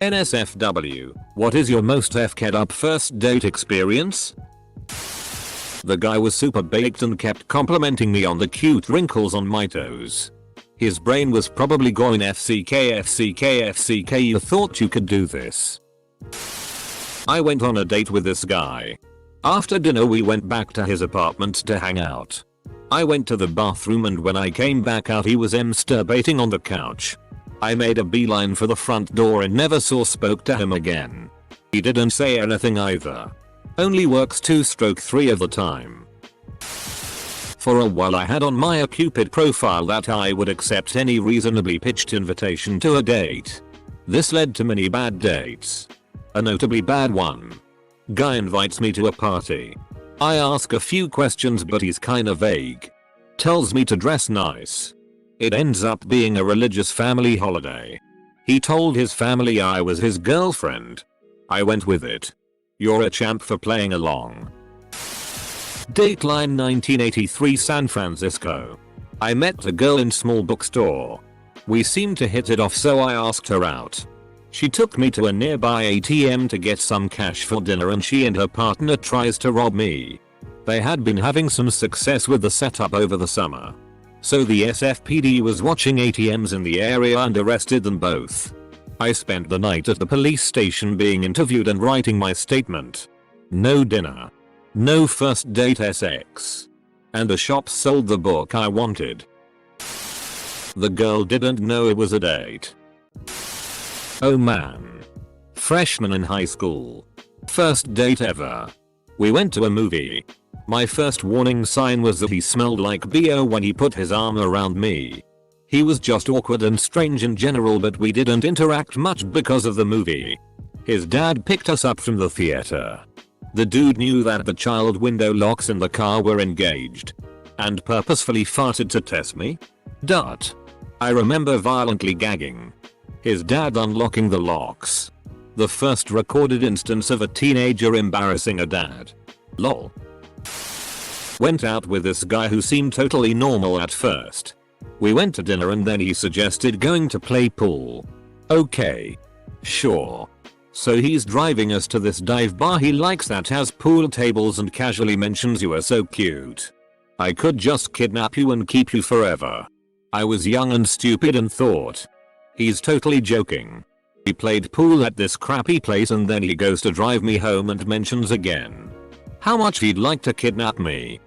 NSFW, what is your most FK'd up first date experience? The guy was super baked and kept complimenting me on the cute wrinkles on my toes. His brain was probably going FCK, you thought you could do this. I went on a date with this guy. After dinner we went back to his apartment to hang out. I went to the bathroom and when I came back out he was masturbating on the couch. I made a beeline for the front door and never spoke to him again. He didn't say anything either. Only works 2/3 of the time. For a while I had on my Cupid profile that I would accept any reasonably pitched invitation to a date. This led to many bad dates. A notably bad one. Guy invites me to a party. I ask a few questions but he's kinda vague. Tells me to dress nice. It ends up being a religious family holiday. He told his family I was his girlfriend. I went with it. You're a champ for playing along. Dateline 1983 San Francisco. I met a girl in small bookstore. We seemed to hit it off so I asked her out. She took me to a nearby ATM to get some cash for dinner and she and her partner tries to rob me. They had been having some success with the setup over the summer. So the SFPD was watching ATMs in the area and arrested them both. I spent the night at the police station being interviewed and writing my statement. No dinner. No first date sex. And the shop sold the book I wanted. The girl didn't know it was a date. Oh man. Freshman in high school. First date ever. We went to a movie. My first warning sign was that he smelled like BO when he put his arm around me. He was just awkward and strange in general but we didn't interact much because of the movie. His dad picked us up from the theater. The dude knew that the child window locks in the car were engaged. And purposefully farted to test me? I remember violently gagging. His dad unlocking the locks. The first recorded instance of a teenager embarrassing a dad. Lol. Went out with this guy who seemed totally normal at first. We went to dinner and then he suggested going to play pool. Okay. Sure. So he's driving us to this dive bar he likes that has pool tables and casually mentions you are so cute. I could just kidnap you and keep you forever. I was young and stupid and thought. He's totally joking. He played pool at this crappy place and then he goes to drive me home and mentions again how much he'd like to kidnap me.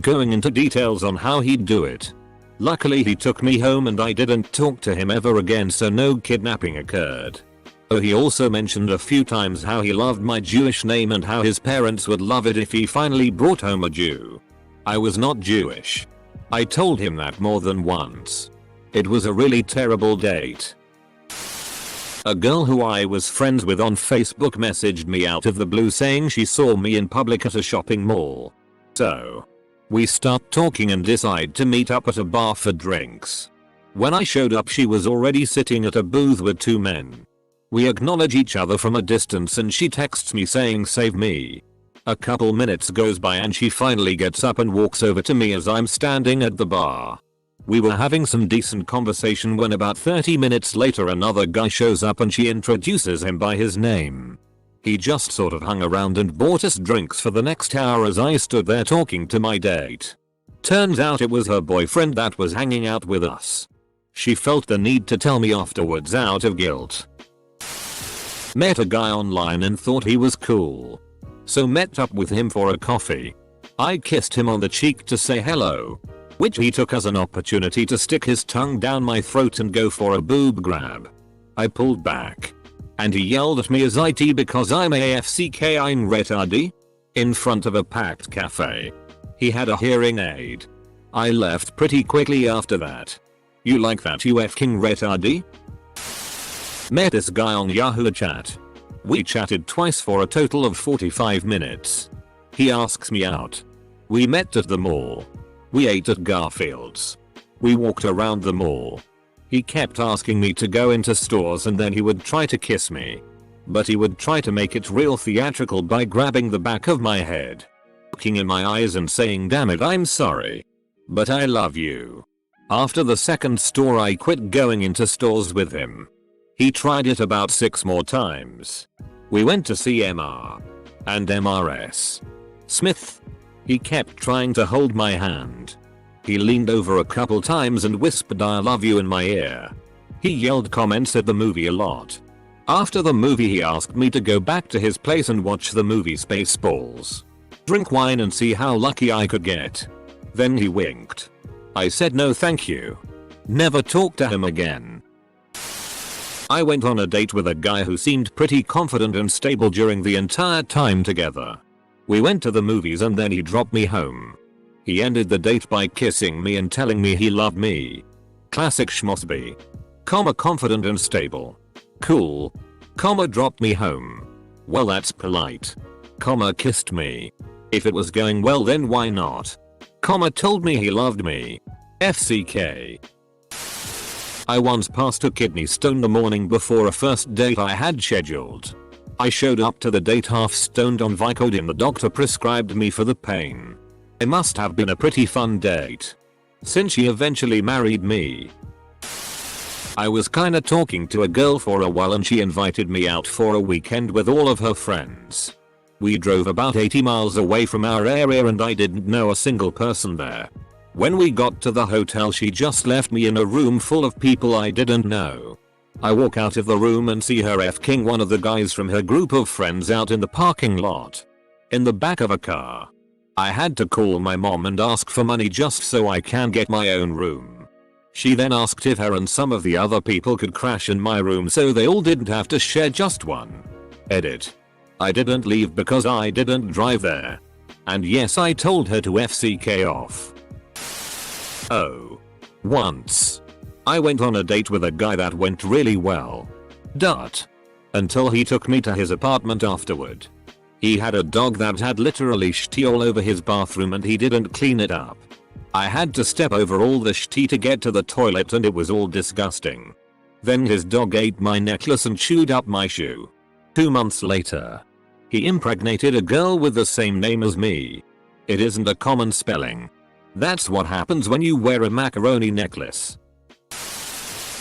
Going into details on how he'd do it. Luckily he took me home and I didn't talk to him ever again so no kidnapping occurred. Oh he also mentioned a few times how he loved my Jewish name and how his parents would love it if he finally brought home a Jew. I was not Jewish. I told him that more than once. It was a really terrible date. A girl who I was friends with on Facebook messaged me out of the blue saying she saw me in public at a shopping mall. So we start talking and decide to meet up at a bar for drinks. When I showed up she was already sitting at a booth with two men. We acknowledge each other from a distance and she texts me saying save me. A couple minutes goes by and she finally gets up and walks over to me as I'm standing at the bar. We were having some decent conversation when about 30 minutes later another guy shows up and she introduces him by his name. He just sort of hung around and bought us drinks for the next hour as I stood there talking to my date. Turns out it was her boyfriend that was hanging out with us. She felt the need to tell me afterwards out of guilt. Met a guy online and thought he was cool. So met up with him for a coffee. I kissed him on the cheek to say hello. Which he took as an opportunity to stick his tongue down my throat and go for a boob grab. I pulled back. And he yelled at me as IT because I'm AFCK ein retarded. In front of a packed cafe. He had a hearing aid. I left pretty quickly after that. You like that you f***ing retarded? Met this guy on Yahoo chat. We chatted twice for a total of 45 minutes. He asks me out. We met at the mall. We ate at Garfield's. We walked around the mall. He kept asking me to go into stores and then he would try to kiss me. But he would try to make it real theatrical by grabbing the back of my head. Looking in my eyes and saying damn it I'm sorry. But I love you. After the second store I quit going into stores with him. He tried it about 6 more times. We went to see MR and MRS Smith. He kept trying to hold my hand. He leaned over a couple times and whispered "I love you" in my ear. He yelled comments at the movie a lot. After the movie he asked me to go back to his place and watch the movie Spaceballs, drink wine and see how lucky I could get. Then he winked. I said no thank you. Never talked to him again. I went on a date with a guy who seemed pretty confident and stable during the entire time together. We went to the movies and then he dropped me home. He ended the date by kissing me and telling me he loved me. Classic schmosby. Confident and stable. Cool. Dropped me home. Well, that's polite. Kissed me. If it was going well, then why not? Told me he loved me. FCK. I once passed a kidney stone the morning before a first date I had scheduled. I showed up to the date half stoned on Vicodin the doctor prescribed me for the pain. It must have been a pretty fun date, since she eventually married me. I was kinda talking to a girl for a while and she invited me out for a weekend with all of her friends. We drove about 80 miles away from our area and I didn't know a single person there. When we got to the hotel she just left me in a room full of people I didn't know. I walk out of the room and see her f-king one of the guys from her group of friends out in the parking lot. In the back of a car. I had to call my mom and ask for money just so I can get my own room. She then asked if her and some of the other people could crash in my room so they all didn't have to share just one. Edit. I didn't leave because I didn't drive there. And yes, I told her to FCK off. Oh. Once. I went on a date with a guy that went really well. Until he took me to his apartment afterward. He had a dog that had literally shit all over his bathroom and he didn't clean it up. I had to step over all the shit to get to the toilet and it was all disgusting. Then his dog ate my necklace and chewed up my shoe. 2 months later. He impregnated a girl with the same name as me. It isn't a common spelling. That's what happens when you wear a macaroni necklace.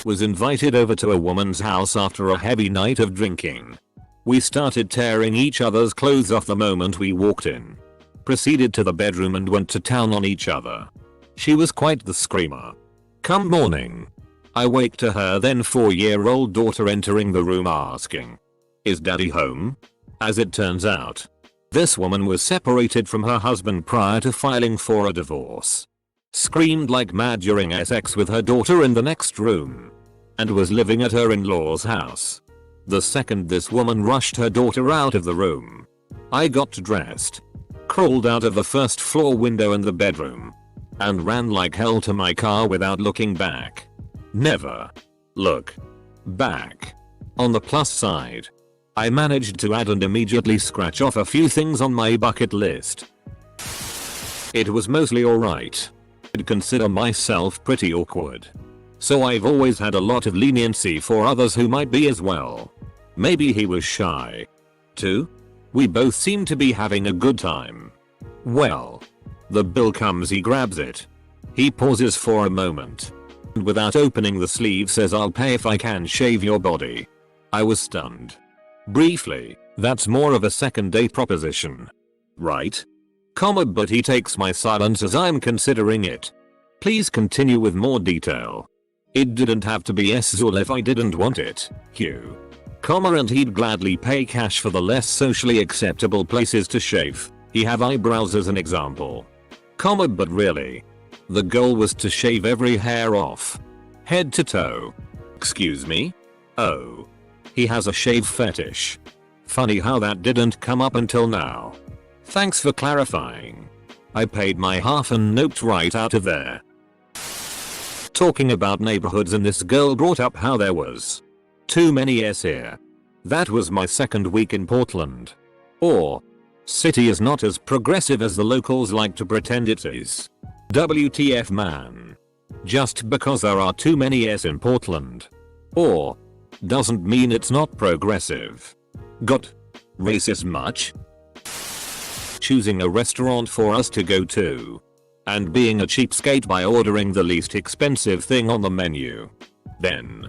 Was invited over to a woman's house after a heavy night of drinking. We started tearing each other's clothes off the moment we walked in. Proceeded to the bedroom and went to town on each other. She was quite the screamer. Come morning. I wake to her then 4-year-old daughter entering the room asking, "Is daddy home?" As it turns out, this woman was separated from her husband prior to filing for a divorce. Screamed like mad during sex with her daughter in the next room. And was living at her in-laws' house. The second this woman rushed her daughter out of the room, I got dressed, crawled out of the first floor window in the bedroom, and ran like hell to my car without looking back. Never look back. On the plus side, I managed to add and immediately scratch off a few things on my bucket list. It was mostly alright. I'd consider myself pretty awkward. So I've always had a lot of leniency for others who might be as well. Maybe he was shy. too? We both seem to be having a good time. Well. The bill comes, he grabs it. He pauses for a moment. And without opening the sleeve says, "I'll pay if I can shave your body." I was stunned. Briefly, that's more of a second date proposition. Right? But he takes my silence as I'm considering it. Please continue with more detail. It didn't have to be Szul if I didn't want it. Q. And he'd gladly pay cash for the less socially acceptable places to shave. He have eyebrows as an example. But really. The goal was to shave every hair off. Head to toe. Excuse me? Oh. He has a shave fetish. Funny how that didn't come up until now. Thanks for clarifying. I paid my half and noped right out of there. Talking about neighborhoods, and this girl brought up how there was too many S here. That was my second week in Portland. Or, city is not as progressive as the locals like to pretend it is. WTF man. Just because there are too many S in Portland. Or, doesn't mean it's not progressive. Got racist much? Choosing a restaurant for us to go to. And being a cheapskate by ordering the least expensive thing on the menu. Then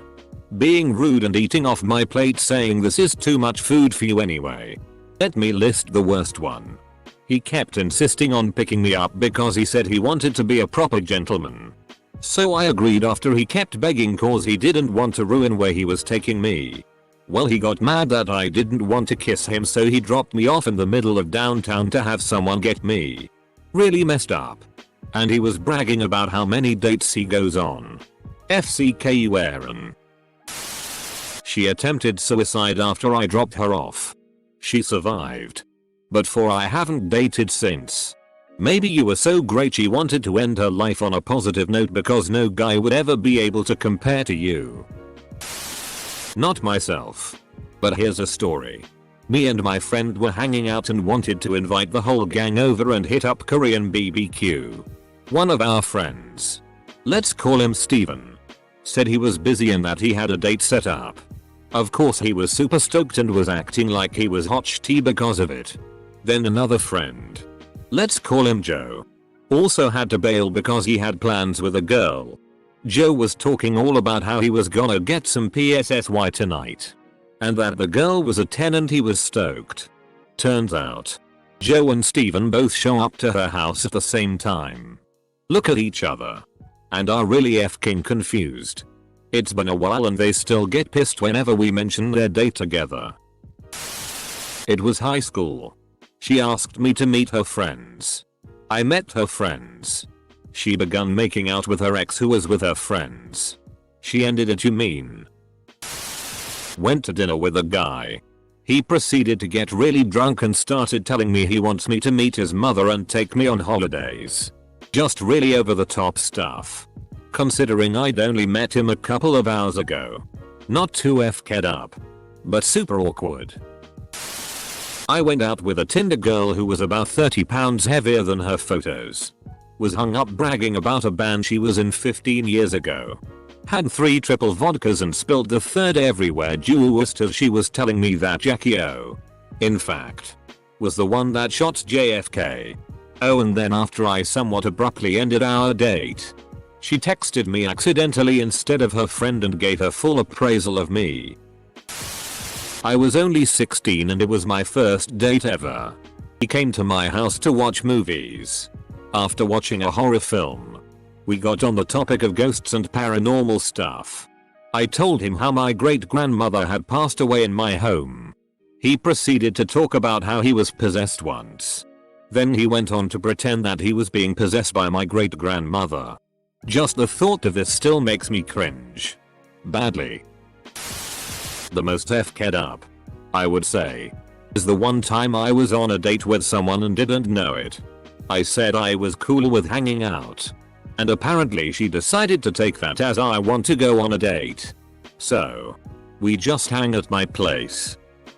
being rude and eating off my plate, saying this is too much food for you anyway. Let me list the worst one. He kept insisting on picking me up because he said he wanted to be a proper gentleman. So I agreed after he kept begging cause he didn't want to ruin where he was taking me. Well, he got mad that I didn't want to kiss him, so he dropped me off in the middle of downtown to have someone get me. Really messed up. And he was bragging about how many dates he goes on. FCK Aaron. She attempted suicide after I dropped her off. She survived. But I haven't dated since. Maybe you were so great she wanted to end her life on a positive note because no guy would ever be able to compare to you. Not myself. But here's a story. Me and my friend were hanging out and wanted to invite the whole gang over and hit up Korean BBQ. One of our friends, let's call him Steven, said he was busy and that he had a date set up. Of course he was super stoked and was acting like he was hot tea because of it. Then another friend, let's call him Joe, also had to bail because he had plans with a girl. Joe was talking all about how he was gonna get some PSSY tonight. And that the girl was a 10 and he was stoked. Turns out, Joe and Steven both show up to her house at the same time. Look at each other. And are really fking confused. It's been a while and they still get pissed whenever we mention their date together. It was high school. She asked me to meet her friends. I met her friends. She began making out with her ex who was with her friends. She ended it, you mean? Went to dinner with a guy. He proceeded to get really drunk and started telling me he wants me to meet his mother and take me on holidays. Just really over the top stuff. Considering I'd only met him a couple of hours ago. Not too fked up. But super awkward. I went out with a Tinder girl who was about 30 pounds heavier than her photos. Was hung up bragging about a band she was in 15 years ago. Had 3 triple vodkas and spilled the third everywhere just as she was telling me that Jackie O, in fact, was the one that shot JFK. Oh, and then after I somewhat abruptly ended our date, she texted me accidentally instead of her friend and gave her full appraisal of me. I was only 16 and it was my first date ever. He came to my house to watch movies. After watching a horror film, we got on the topic of ghosts and paranormal stuff. I told him how my great-grandmother had passed away in my home. He proceeded to talk about how he was possessed once. Then he went on to pretend that he was being possessed by my great-grandmother. Just the thought of this still makes me cringe. Badly. The most fked up, I would say, is the one time I was on a date with someone and didn't know it. I said I was cool with hanging out. And apparently she decided to take that as I want to go on a date. So, we just hang at my place.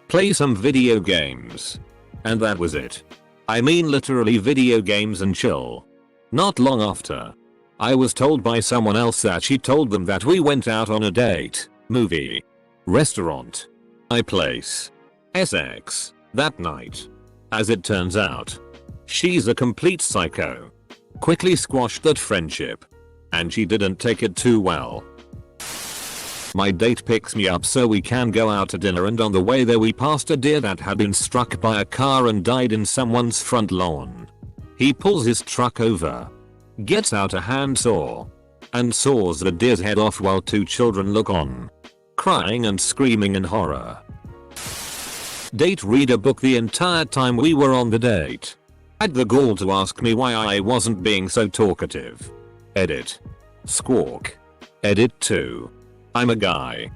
Play some video games. And that was it. I mean literally video games and chill. Not long after, I was told by someone else that she told them that we went out on a date, movie, restaurant, my place, SX, that night. As it turns out, she's a complete psycho. Quickly squashed that friendship. And she didn't take it too well. My date picks me up so we can go out to dinner, and on the way there we passed a deer that had been struck by a car and died in someone's front lawn. He pulls his truck over, gets out a handsaw, and saws the deer's head off while 2 children look on, crying and screaming in horror. Date read a book the entire time we were on the date. Had the gall to ask me why I wasn't being so talkative. Edit. Squawk. Edit 2. I'm a guy.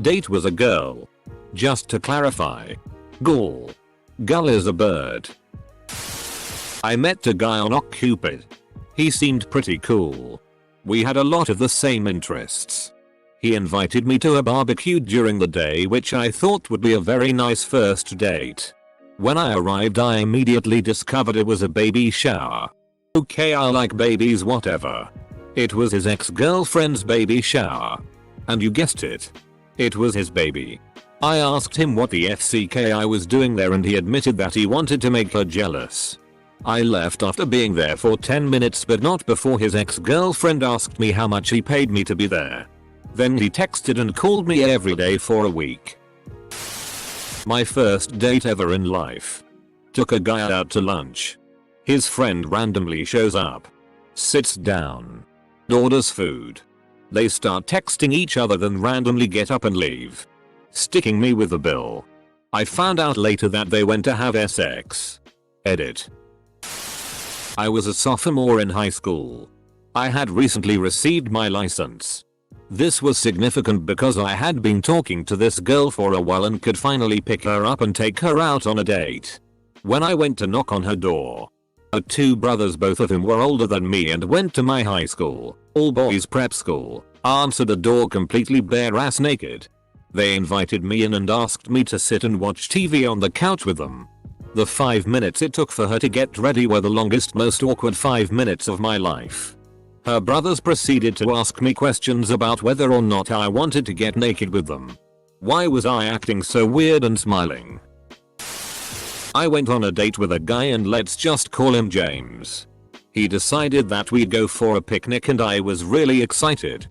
Date was a girl. Just to clarify. Gall. Gull is a bird. I met a guy on OkCupid. He seemed pretty cool. We had a lot of the same interests. He invited me to a barbecue during the day, which I thought would be a very nice first date. When I arrived I immediately discovered it was a baby shower. Okay, I like babies, whatever. It was his ex-girlfriend's baby shower. And you guessed it. It was his baby. I asked him what the FCK I was doing there and he admitted that he wanted to make her jealous. I left after being there for 10 minutes, but not before his ex-girlfriend asked me how much he paid me to be there. Then he texted and called me every day for a week. My first date ever in life. Took a guy out to lunch. His friend randomly shows up. Sits down. Orders food. They start texting each other, then randomly get up and leave. Sticking me with the bill. I found out later that they went to have sex. Edit. I was a sophomore in high school. I had recently received my license. This was significant because I had been talking to this girl for a while and could finally pick her up and take her out on a date. When I went to knock on her door, her two brothers, both of whom were older than me and went to my high school, all boys prep school, answered the door completely bare-ass naked. They invited me in and asked me to sit and watch TV on the couch with them. The 5 minutes it took for her to get ready were the longest, most awkward 5 minutes of my life. Her brothers proceeded to ask me questions about whether or not I wanted to get naked with them. Why was I acting so weird and smiling? I went on a date with a guy, and let's just call him James. He decided that we'd go for a picnic and I was really excited.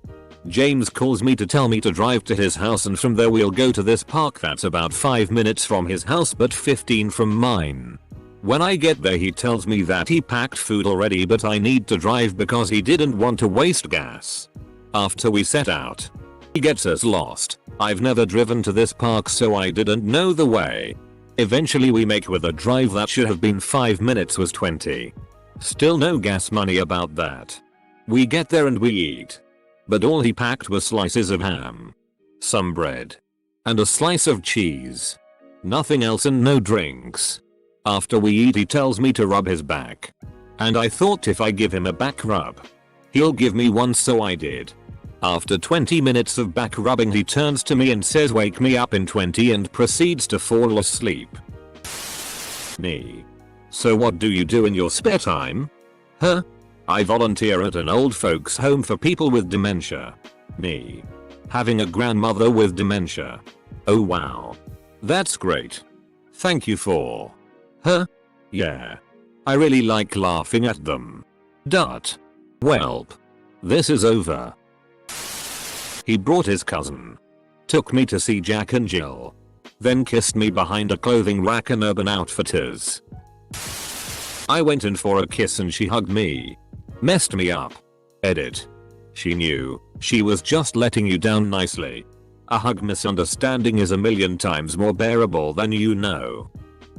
James calls me to tell me to drive to his house, and from there we'll go to this park that's about 5 minutes from his house but 15 from mine. When I get there he tells me that he packed food already, but I need to drive because he didn't want to waste gas. After we set out, he gets us lost. I've never driven to this park, so I didn't know the way. Eventually we make with a drive that should have been 5 minutes was 20. Still no gas money about that. We get there and we eat. But all he packed were slices of ham, some bread, and a slice of cheese. Nothing else and no drinks. After we eat he tells me to rub his back. And I thought if I give him a back rub, he'll give me one, so I did. After 20 minutes of back rubbing he turns to me and says wake me up in 20 and proceeds to fall asleep. Me. So what do you do in your spare time? Huh? I volunteer at an old folks home for people with dementia. Me. Having a grandmother with dementia. Oh wow. That's great. Thank you for. Huh? Yeah. I really like laughing at them. Dot. Welp. This is over. He brought his cousin. Took me to see Jack and Jill. Then kissed me behind a clothing rack in Urban Outfitters. I went in for a kiss and she hugged me. Messed me up. Edit. She knew. She was just letting you down nicely. A hug misunderstanding is a million times more bearable than you know.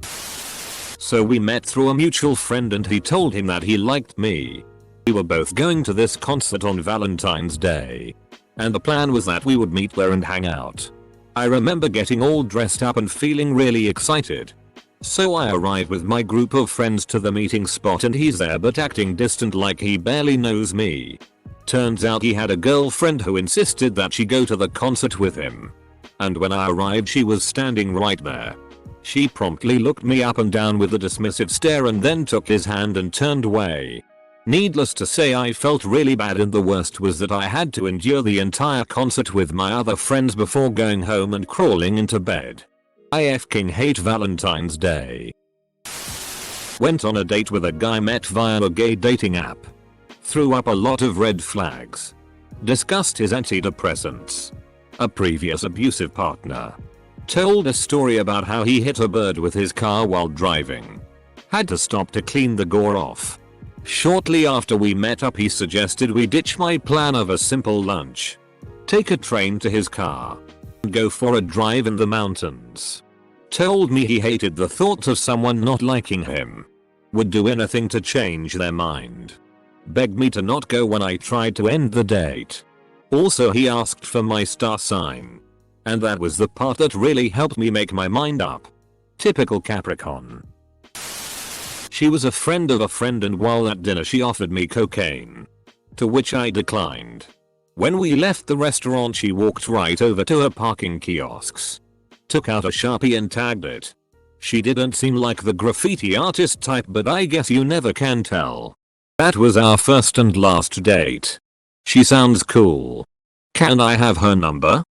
So we met through a mutual friend and he told him that he liked me. We were both going to this concert on Valentine's Day. And the plan was that we would meet there and hang out. I remember getting all dressed up and feeling really excited. So I arrive with my group of friends to the meeting spot and he's there but acting distant like he barely knows me. Turns out he had a girlfriend who insisted that she go to the concert with him. And when I arrived she was standing right there. She promptly looked me up and down with a dismissive stare and then took his hand and turned away. Needless to say I felt really bad, and the worst was that I had to endure the entire concert with my other friends before going home and crawling into bed. I f***ing hate Valentine's Day. Went on a date with a guy met via a gay dating app. Threw up a lot of red flags. Discussed his antidepressants. A previous abusive partner. Told a story about how he hit a bird with his car while driving. Had to stop to clean the gore off. Shortly after we met up he suggested we ditch my plan of a simple lunch. Take a train to his car. And go for a drive in the mountains. Told me he hated the thought of someone not liking him. Would do anything to change their mind. Begged me to not go when I tried to end the date. Also he asked for my star sign. And that was the part that really helped me make my mind up. Typical Capricorn. She was a friend of a friend and while at dinner she offered me cocaine. To which I declined. When we left the restaurant she walked right over to her parking kiosks. Took out a Sharpie and tagged it. She didn't seem like the graffiti artist type, but I guess you never can tell. That was our first and last date. She sounds cool. Can I have her number?